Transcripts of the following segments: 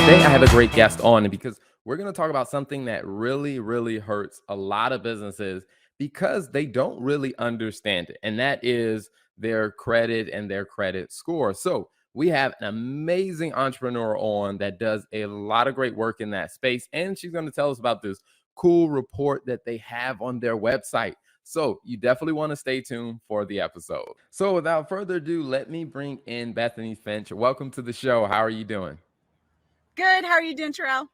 Today, I have a great guest on because we're going to talk about something that really, really hurts a lot of businesses because they don't really understand it, and that is their credit and their credit score. So, we have an amazing entrepreneur on that does a lot of great work in that space, and she's going to tell us about this cool report that they have on their website. So, you definitely want to stay tuned for the episode. So, without further ado, let me bring in Bethany Finch. Welcome to the show. How are you doing? Good. How are you doing, Terrell?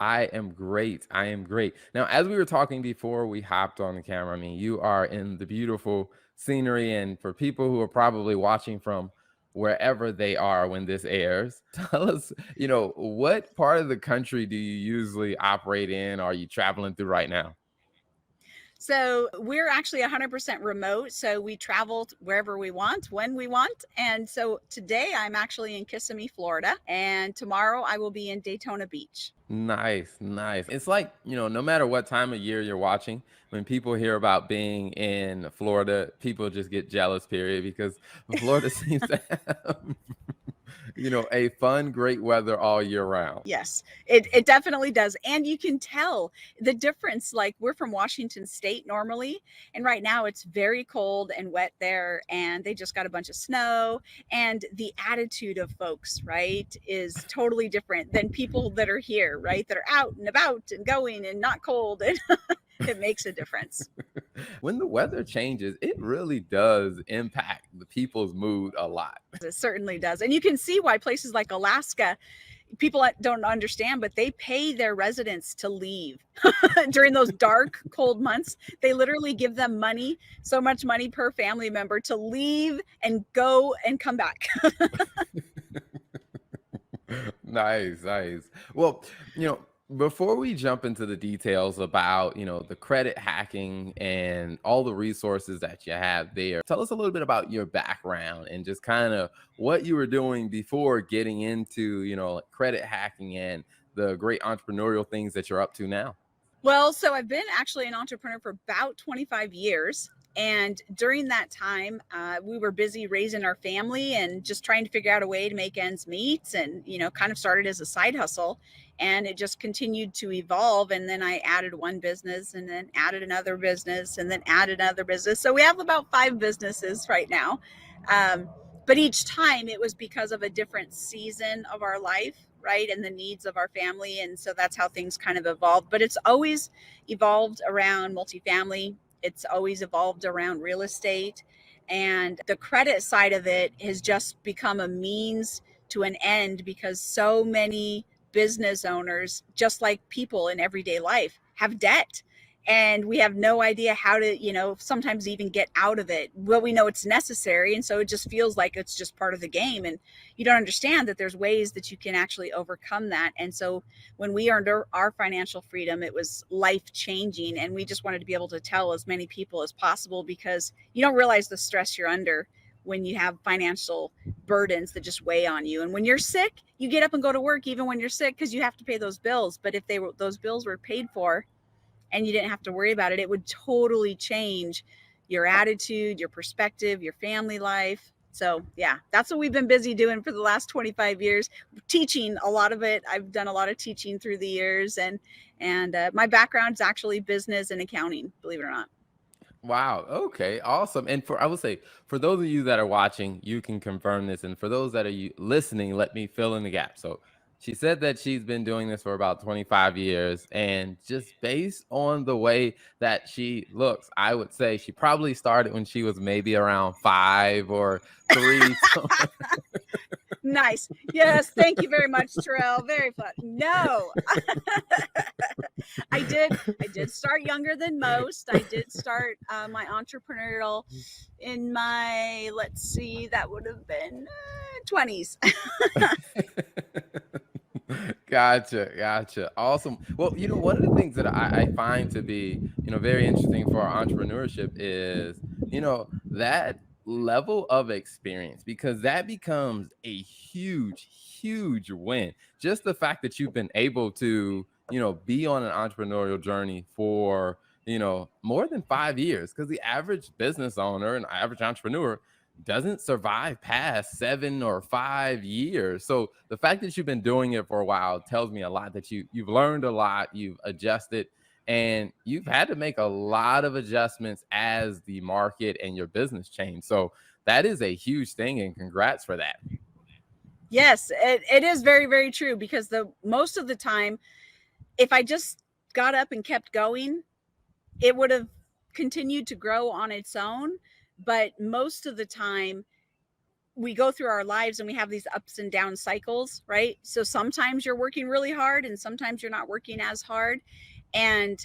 I am great. I am great. Now, as we were talking before we hopped on the camera, I mean, you are in the beautiful scenery. And for people who are probably watching from wherever they are when this airs, tell us, what part of the country do you usually operate in? Or are you traveling through right now? So we're actually 100% remote. So we travel wherever we want, when we want. And so today I'm actually in Kissimmee, Florida, and tomorrow I will be in Daytona Beach. Nice, nice. It's like, no matter what time of year you're watching, when people hear about being in Florida, people just get jealous, period, because Florida seems to have, a fun, great weather all year round. Yes, it definitely does. And you can tell the difference. Like, we're from Washington State normally, and right now it's very cold and wet there, and they just got a bunch of snow. And the attitude of folks, right, is totally different than people that are here, right, that are out and about and going and not cold. And it makes a difference. When the weather changes, it really does impact the people's mood a lot. It certainly does. And you can see why places like Alaska, people don't understand, but they pay their residents to leave during those dark, cold months. They literally give them money, so much money per family member, to leave and go and come back. Nice, nice. Well, before we jump into the details about, the credit hacking and all the resources that you have there, tell us a little bit about your background and just kind of what you were doing before getting into, like credit hacking and the great entrepreneurial things that you're up to now. Well, so I've been actually an entrepreneur for about 25 years. And during that time, we were busy raising our family and just trying to figure out a way to make ends meet, and, kind of started as a side hustle. And it just continued to evolve. And then I added one business, and then added another business, and then added another business. So we have about 5 businesses right now. Um, but each time it was because of a different season of our life, right, and the needs of our family. And so that's how things kind of evolved. But it's always evolved around multifamily. It's always evolved around real estate. And the credit side of it has just become a means to an end, because so many business owners, just like people in everyday life, have debt. And we have no idea how to, sometimes even get out of it. Well, we know it's necessary. And so it just feels like it's just part of the game. And you don't understand that there's ways that you can actually overcome that. And so when we earned our financial freedom, it was life changing. And we just wanted to be able to tell as many people as possible, because you don't realize the stress you're under when you have financial burdens that just weigh on you. And when you're sick, you get up and go to work even when you're sick, because you have to pay those bills. But if those bills were paid for and you didn't have to worry about it, it would totally change your attitude, your perspective, your family life. So yeah, that's what we've been busy doing for the last 25 years. Teaching a lot of it. I've done a lot of teaching through the years, and my background is actually business and accounting, believe it or not. Wow. Okay. Awesome. And I would say, for those of you that are watching, you can confirm this. And for those that are listening, let me fill in the gap. So she said that she's been doing this for about 25 years. And just based on the way that she looks, I would say she probably started when she was maybe around 5 or 3. Nice. Yes. Thank you very much, Terrell. Very fun. No, I did start younger than most. I did start my entrepreneurial in my, let's see, that would have been 20s. Gotcha, gotcha. Awesome. Well, one of the things that I find to be, very interesting for our entrepreneurship is, that level of experience, because that becomes a huge, huge win. Just the fact that you've been able to, be on an entrepreneurial journey for, more than 5 years, because the average business owner and average entrepreneur, doesn't survive past 7 or 5 years. So the fact that you've been doing it for a while tells me a lot, that you've learned a lot, you've adjusted, and you've had to make a lot of adjustments as the market and your business change. So that is a huge thing, and congrats for that. Yes, it is very, very true, because the most of the time, if I just got up and kept going, it would have continued to grow on its own. But most of the time, we go through our lives and we have these ups and down cycles, right? So sometimes you're working really hard and sometimes you're not working as hard. And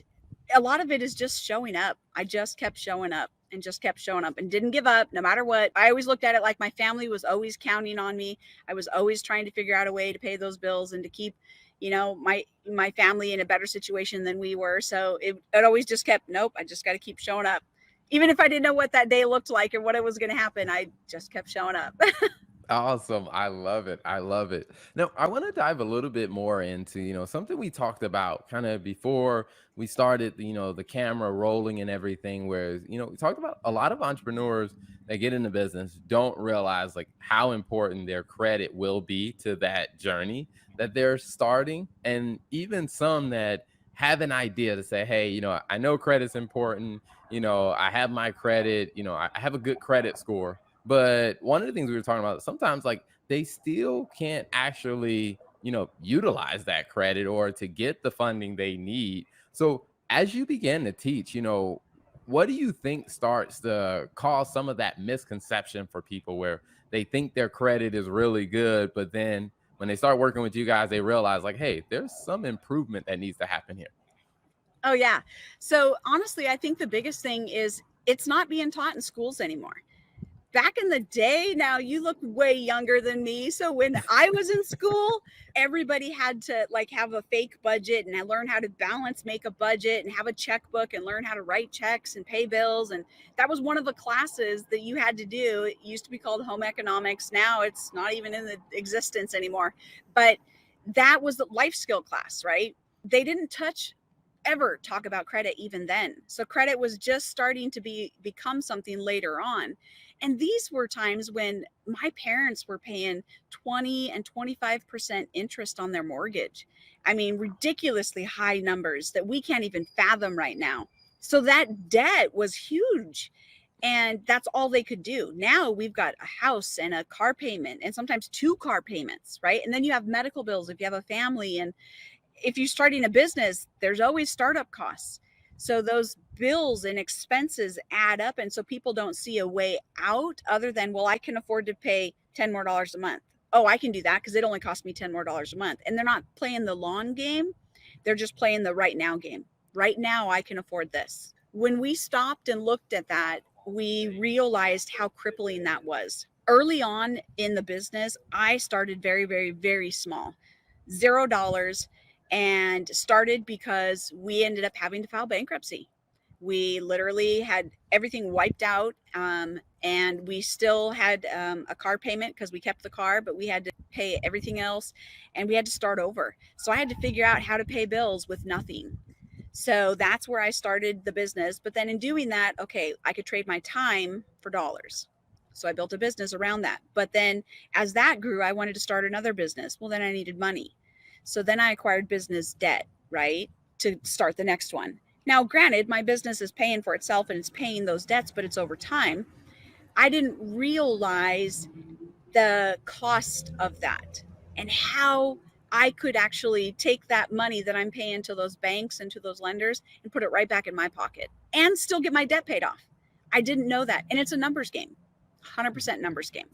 a lot of it is just showing up. I just kept showing up and just kept showing up and didn't give up no matter what. I always looked at it like my family was always counting on me. I was always trying to figure out a way to pay those bills and to keep, my family in a better situation than we were. So it always just kept, nope, I just got to keep showing up. Even if I didn't know what that day looked like or what it was going to happen, I just kept showing up. Awesome. I love it. I love it. Now, I want to dive a little bit more into, something we talked about kind of before we started, the camera rolling and everything, where, we talked about a lot of entrepreneurs that get into business don't realize like how important their credit will be to that journey that they're starting. And even some that have an idea to say, hey, I know credit's important. I have my credit, I have a good credit score, but one of the things we were talking about, sometimes like they still can't actually, utilize that credit or to get the funding they need. So as you begin to teach, what do you think starts to cause some of that misconception for people where they think their credit is really good, but then when they start working with you guys, they realize like, hey, there's some improvement that needs to happen here. Oh, yeah. So honestly, I think the biggest thing is it's not being taught in schools anymore. Back in the day, now you look way younger than me. So when I was in school, everybody had to like have a fake budget and learn how to balance, make a budget and have a checkbook and learn how to write checks and pay bills. And that was one of the classes that you had to do. It used to be called home economics. Now it's not even in the existence anymore. But that was the life skill class, right? They didn't touch ever talk about credit even then. So credit was just starting to become something later on. And these were times when my parents were paying 20 and 25% interest on their mortgage. I mean, ridiculously high numbers that we can't even fathom right now. So that debt was huge. And that's all they could do. Now we've got a house and a car payment and sometimes two car payments, right? And then you have medical bills if you have a family, and if you're starting a business, there's always startup costs. So those bills and expenses add up. And so people don't see a way out other than, well, I can afford to pay $10 more a month. Oh, I can do that because it only cost me $10 more a month. And they're not playing the long game. They're just playing the right now game. Right now, I can afford this. When we stopped and looked at that, we realized how crippling that was. Early on in the business, I started very, very, very small, $0, and started because we ended up having to file bankruptcy. We literally had everything wiped out, and we still had a car payment because we kept the car, but we had to pay everything else and we had to start over. So I had to figure out how to pay bills with nothing. So that's where I started the business. But then in doing that, okay, I could trade my time for dollars. So I built a business around that. But then as that grew, I wanted to start another business. Well, then I needed money. So then I acquired business debt, right, to start the next one. Now, granted, my business is paying for itself and it's paying those debts, but it's over time. I didn't realize the cost of that and how I could actually take that money that I'm paying to those banks and to those lenders and put it right back in my pocket and still get my debt paid off. I didn't know that. And it's a numbers game, 100% numbers game.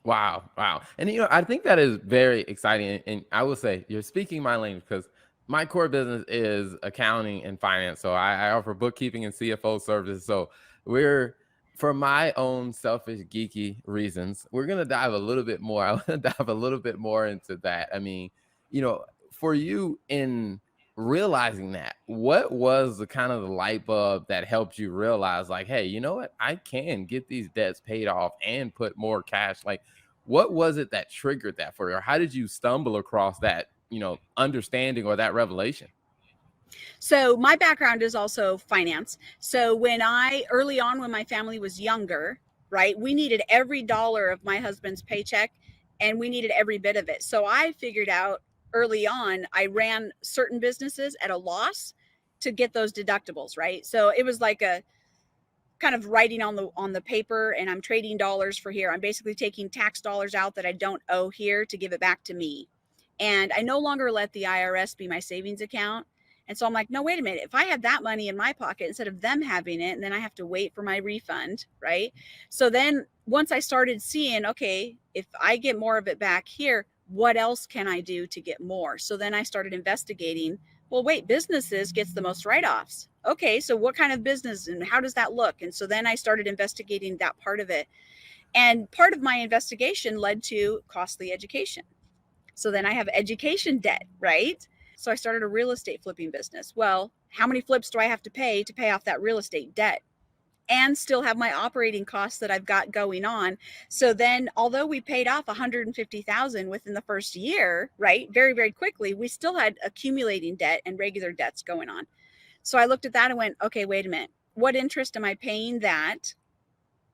Wow, wow. And I think that is very exciting. And I will say you're speaking my language because my core business is accounting and finance. So I offer bookkeeping and CFO services. So we're for my own selfish geeky reasons, we're gonna dive a little bit more. I want to dive a little bit more into that. I mean, for you in realizing that, what was the kind of the light bulb that helped you realize like, hey, you know what, I can get these debts paid off and put more cash, like what was it that triggered that for you, or how did you stumble across that, understanding or that revelation? So my background is also finance. So when I early on when my family was younger, right? We needed every dollar of my husband's paycheck, and we needed every bit of it. So I figured out early on, I ran certain businesses at a loss to get those deductibles, right? So it was like a kind of writing on the paper, and I'm trading dollars for here. I'm basically taking tax dollars out that I don't owe here to give it back to me. And I no longer let the IRS be my savings account. And so I'm like, no, wait a minute. If I had that money in my pocket instead of them having it, and then I have to wait for my refund, right? So then once I started seeing, okay, if I get more of it back here, what else can I do to get more? So then I started investigating, well, wait, businesses gets the most write-offs. Okay, so what kind of business and how does that look? And so then I started investigating that part of it. And part of my investigation led to costly education. So then I have education debt, right? So I started a real estate flipping business. Well, how many flips do I have to pay off that real estate debt? And still have my operating costs that I've got going on. So then, although we paid off 150,000 within the first year, right, very, very quickly, we still had accumulating debt and regular debts going on. So I looked at that and went, okay, wait a minute. What interest am I paying that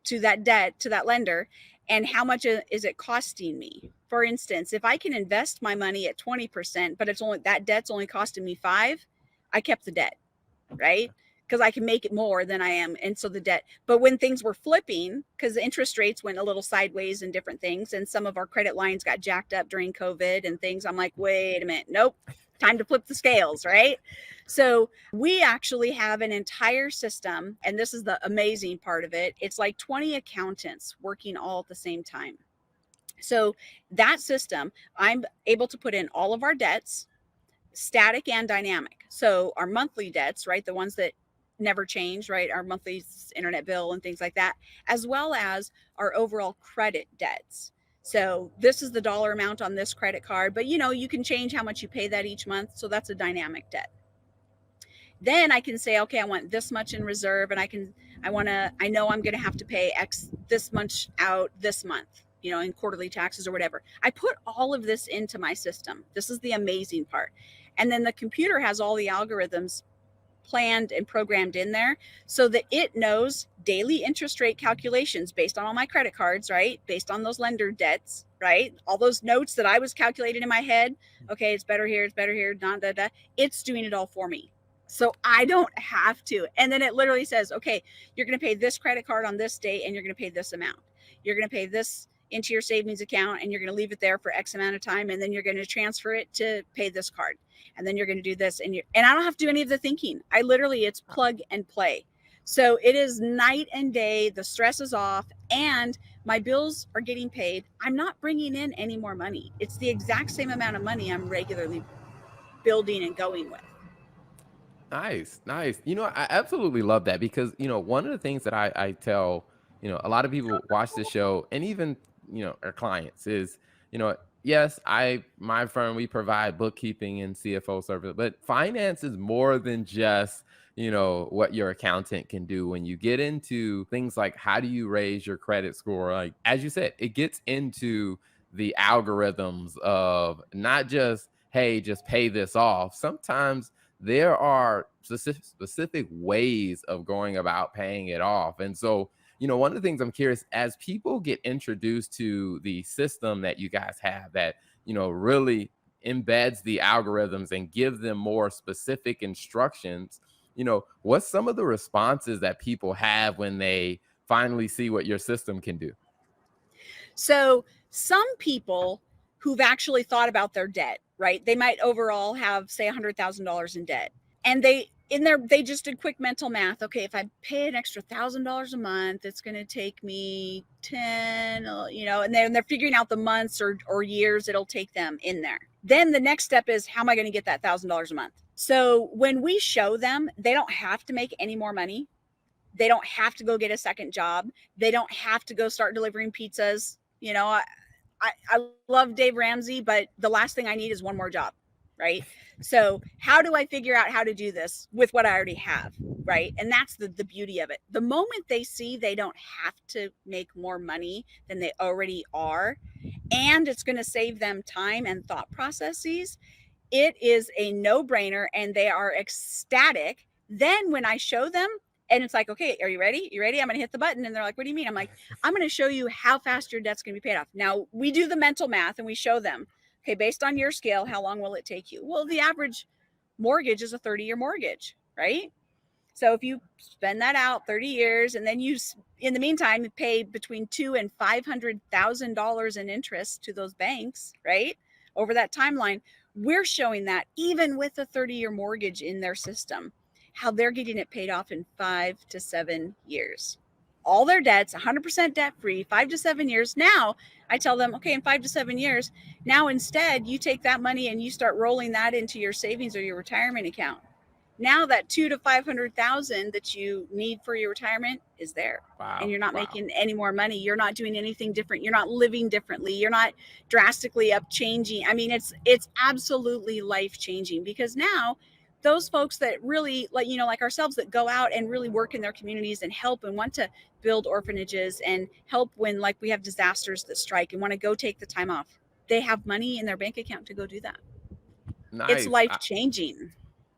to that debt, to that lender? And how much is it costing me? For instance, if I can invest my money at 20%, but it's only that debt's only costing me 5, I kept the debt, right? Because I can make it more than I am. And so the debt, but when things were flipping, because the interest rates went a little sideways and different things, and some of our credit lines got jacked up during COVID and things, I'm like, wait a minute, nope, time to flip the scales, right? So we actually have an entire system, and this is the amazing part of it. It's like 20 accountants working all at the same time. So that system, I'm able to put in all of our debts, static and dynamic. So our monthly debts, right, the ones that never change, right, our monthly internet bill and things like that, as well as our overall credit debts. So this is the dollar amount on this credit card, but you can change how much you pay that each month. So that's a dynamic debt. Then I can say, okay, I want this much in reserve, and I know I'm going to have to pay X this much out this month, in quarterly taxes or whatever. I put all of this into my system. This is the amazing part. And then the computer has all the algorithms planned and programmed in there so that it knows daily interest rate calculations based on all my credit cards, right? Based on those lender debts, right? All those notes that I was calculating in my head. Okay, it's better here, da, da, da. It's doing it all for me. So I don't have to. And then it literally says, okay, you're going to pay this credit card on this date, and you're going to pay this amount. You're going to pay this into your savings account, and you're going to leave it there for X amount of time. And then you're going to transfer it to pay this card. And then you're going to do this. And I don't have to do any of the thinking. It's plug and play. So it is night and day. The stress is off, and my bills are getting paid. I'm not bringing in any more money. It's the exact same amount of money I'm regularly building and going with. Nice, nice. I absolutely love that because, one of the things that I tell, a lot of people watch the show and even, our clients is, yes, my firm, we provide bookkeeping and CFO service, but finance is more than just, what your accountant can do. When you get into things like how do you raise your credit score, like as you said, it gets into the algorithms of not just, hey, just pay this off. Sometimes there are specific ways of going about paying it off. And so, one of the things I'm curious, as people get introduced to the system that you guys have that, really embeds the algorithms and give them more specific instructions, what's some of the responses that people have when they finally see what your system can do? So some people who've actually thought about their debt, right? They might overall have, say, $100,000 in debt, and they just did quick mental math. Okay, if I pay an extra $1,000 a month, it's going to take me 10, and then they're figuring out the months or years it'll take them in there. Then the next step is, how am I going to get that $1,000 a month? So when we show them, they don't have to make any more money. They don't have to go get a second job. They don't have to go start delivering pizzas. I love Dave Ramsey, but the last thing I need is one more job, right? So how do I figure out how to do this with what I already have, right? And that's the beauty of it. The moment they see they don't have to make more money than they already are, and it's going to save them time and thought processes, it is a no-brainer, and they are ecstatic. Then when I show them, And it's like, okay, are you ready? You ready? I'm going to hit the button. And they're like, what do you mean? I'm like, I'm going to show you how fast your debt's going to be paid off. Now, we do the mental math and we show them, okay, based on your scale, how long will it take you? Well, the average mortgage is a 30-year mortgage, right? So if you spend that out 30 years and then you, in the meantime, pay between $200,000 and $500,000 in interest to those banks, right? Over that timeline, we're showing that even with a 30-year mortgage in their system, how they're getting it paid off in 5 to 7 years. All their debts, 100% debt free, 5 to 7 years. Now, I tell them, okay, in 5 to 7 years, now instead you take that money and you start rolling that into your savings or your retirement account. Now that 2 to 500,000 that you need for your retirement is there, and Wow. you're not Wow. making any more money. You're not doing anything different. You're not living differently. You're not drastically up changing. I mean, it's absolutely life changing, because now those folks that really, like, like ourselves, that go out and really work in their communities and help and want to build orphanages and help when, like, we have disasters that strike and want to go take the time off, they have money in their bank account to go do that. It's Nice. life changing.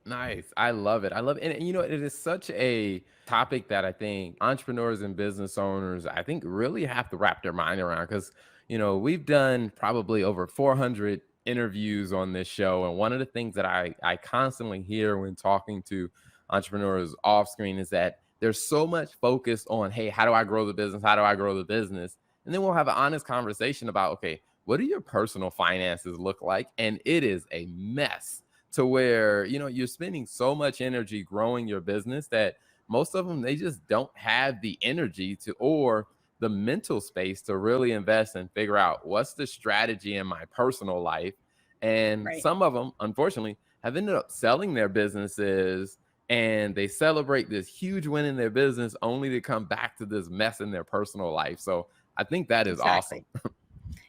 Nice. I love it. I love it. And it is such a topic that I think entrepreneurs and business owners, I think, really have to wrap their mind around because, we've done probably over 400 interviews on this show. And one of the things that I constantly hear when talking to entrepreneurs off screen is that there's so much focus on, hey, how do I grow the business? How do I grow the business? And then we'll have an honest conversation about, okay, what do your personal finances look like? And it is a mess to where you're spending so much energy growing your business that most of them, they just don't have the energy to, or the mental space to really invest and figure out what's the strategy in my personal life. And Right. some of them, unfortunately, have ended up selling their businesses, and they celebrate this huge win in their business only to come back to this mess in their personal life. So I think that is awesome. Exactly.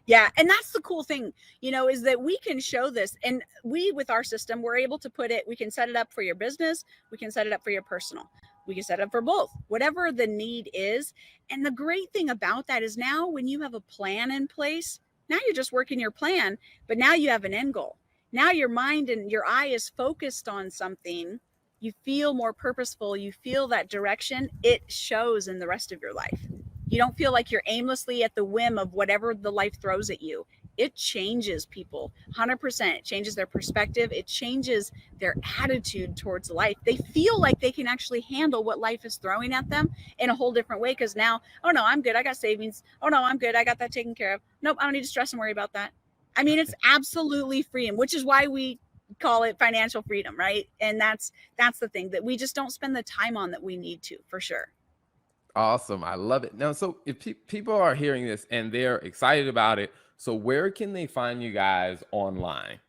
Yeah. And that's the cool thing, is that we can show this. And we, with our system, we're able to put it, we can set it up for your business, we can set it up for your personal, we can set it up for both, whatever the need is. And the great thing about that is now when you have a plan in place, now you're just working your plan, but now you have an end goal. Now your mind and your eye is focused on something. You feel more purposeful, you feel that direction, it shows in the rest of your life. You don't feel like you're aimlessly at the whim of whatever the life throws at you. It changes people 100%. It changes their perspective. It changes their attitude towards life. They feel like they can actually handle what life is throwing at them in a whole different way, because now, oh no, I'm good. I got savings. Oh no, I'm good. I got that taken care of. Nope, I don't need to stress and worry about that. I mean, it's absolutely freedom, which is why we call it financial freedom, right? And that's the thing that we just don't spend the time on that we need to, for sure. Awesome. I love it. Now, so if people are hearing this and they're excited about it, so where can they find you guys online?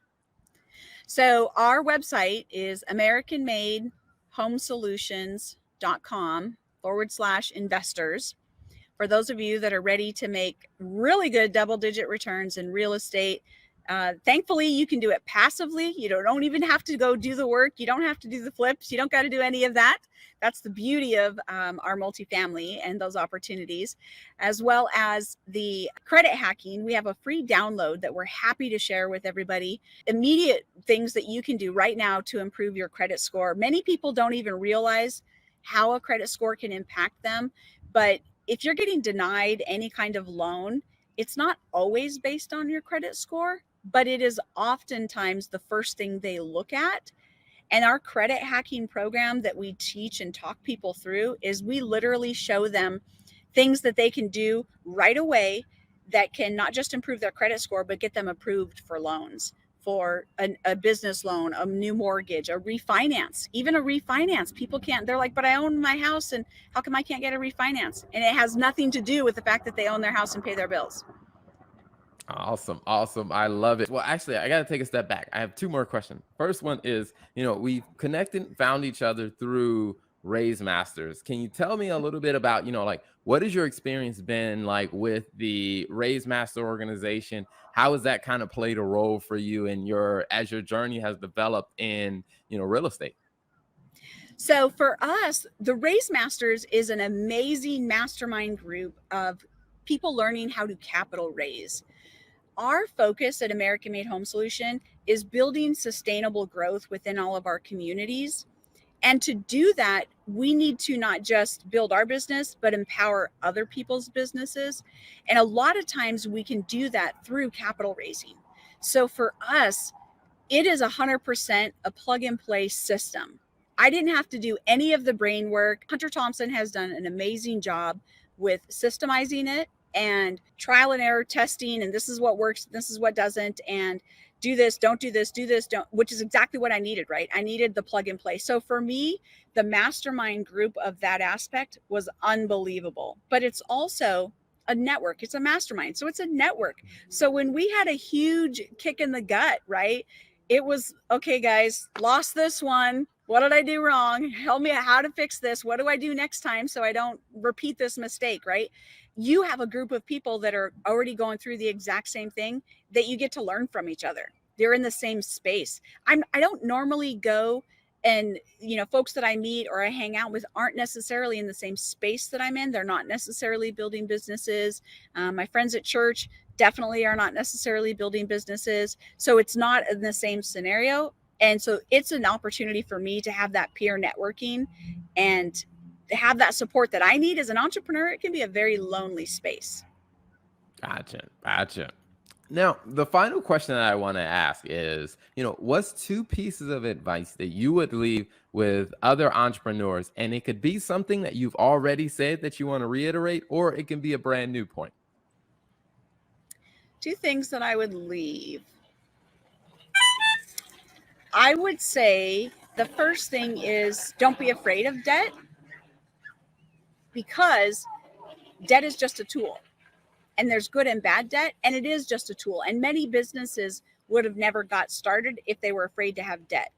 So our website is americanmadehomesolutions.com/investors. For those of you that are ready to make really good double-digit returns in real estate, thankfully, you can do it passively. You don't even have to go do the work. You don't have to do the flips. You don't got to do any of that. That's the beauty of our multifamily and those opportunities, as well as the credit hacking. We have a free download that we're happy to share with everybody. Immediate things that you can do right now to improve your credit score. Many people don't even realize how a credit score can impact them. But if you're getting denied any kind of loan, it's not always based on your credit score, but it is oftentimes the first thing they look at. And our credit hacking program that we teach and talk people through is we literally show them things that they can do right away that can not just improve their credit score, but get them approved for loans, for a business loan, a new mortgage, a refinance, even a refinance. People can't, they're like, but I own my house and how come I can't get a refinance? And it has nothing to do with the fact that they own their house and pay their bills. Awesome. Awesome. I love it. Well, actually, I got to take a step back. I have two more questions. First one is, we've connected, found each other through Raise Masters. Can you tell me a little bit about, like, what has your experience been like with the Raise Master organization? How has that kind of played a role for you in as your journey has developed in, real estate? So for us, the Raise Masters is an amazing mastermind group of people learning how to capital raise. Our focus at American Made Home Solution is building sustainable growth within all of our communities. And to do that, we need to not just build our business, but empower other people's businesses. And a lot of times we can do that through capital raising. So for us, it is 100% a plug and play system. I didn't have to do any of the brain work. Hunter Thompson has done an amazing job with systemizing it and trial and error testing. And this is what works, this is what doesn't. And do this, don't do this, do this, don't, which is exactly what I needed, right? I needed the plug and play. So for me, the mastermind group of that aspect was unbelievable. But it's also a network, it's a mastermind. So it's a network. So when we had a huge kick in the gut, right? It was, okay, guys, lost this one. What did I do wrong? Help me how to fix this. What do I do next time so I don't repeat this mistake, right? You have a group of people that are already going through the exact same thing that you get to learn from each other. They're in the same space. I don't normally go, and folks that I meet or I hang out with aren't necessarily in the same space that I'm in. They're not necessarily building businesses. My friends at church definitely are not necessarily building businesses. So it's not in the same scenario. And so it's an opportunity for me to have that peer networking and have that support that I need as an entrepreneur. It can be a very lonely space. Gotcha. Now, the final question that I want to ask is, what's two pieces of advice that you would leave with other entrepreneurs? And it could be something that you've already said that you want to reiterate, or it can be a brand new point. Two things that I would leave. I would say the first thing is don't be afraid of debt, because debt is just a tool. And there's good and bad debt, and it is just a tool. And many businesses would have never got started if they were afraid to have debt.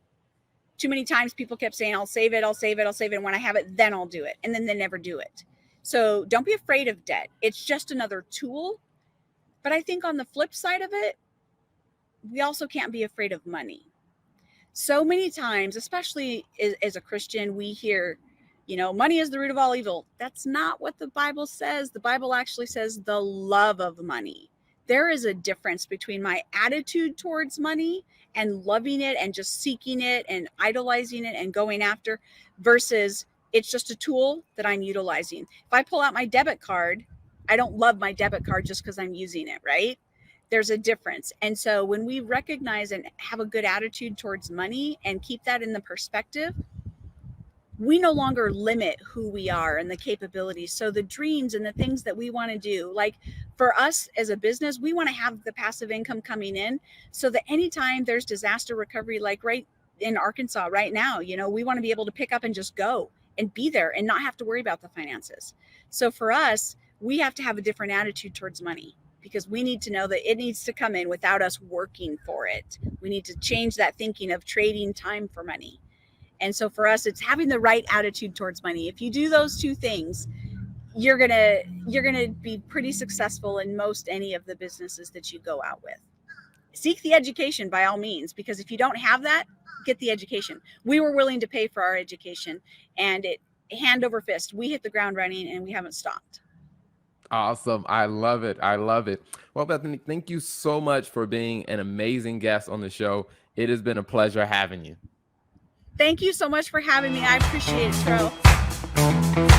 Too many times people kept saying, I'll save it. And when I have it, then I'll do it. And then they never do it. So don't be afraid of debt. It's just another tool. But I think on the flip side of it, we also can't be afraid of money. So many times, especially as a Christian, we hear, money is the root of all evil. That's not what the Bible says. The Bible actually says the love of money. There is a difference between my attitude towards money and loving it and just seeking it and idolizing it and going after, versus it's just a tool that I'm utilizing. If I pull out my debit card, I don't love my debit card just because I'm using it, right? There's a difference. And so when we recognize and have a good attitude towards money and keep that in the perspective, we no longer limit who we are and the capabilities. So the dreams and the things that we want to do, like for us as a business, we want to have the passive income coming in so that anytime there's disaster recovery, like right in Arkansas right now, we want to be able to pick up and just go and be there and not have to worry about the finances. So for us, we have to have a different attitude towards money, because we need to know that it needs to come in without us working for it. We need to change that thinking of trading time for money. And so for us, it's having the right attitude towards money. If you do those two things, you're gonna be pretty successful in most any of the businesses that you go out with. Seek the education by all means, because if you don't have that, get the education. We were willing to pay for our education, and it hand over fist. We hit the ground running and we haven't stopped. Awesome. I love it. Well, Bethany, thank you so much for being an amazing guest on the show. It has been a pleasure having you. Thank you so much for having me. I appreciate it, Terrell.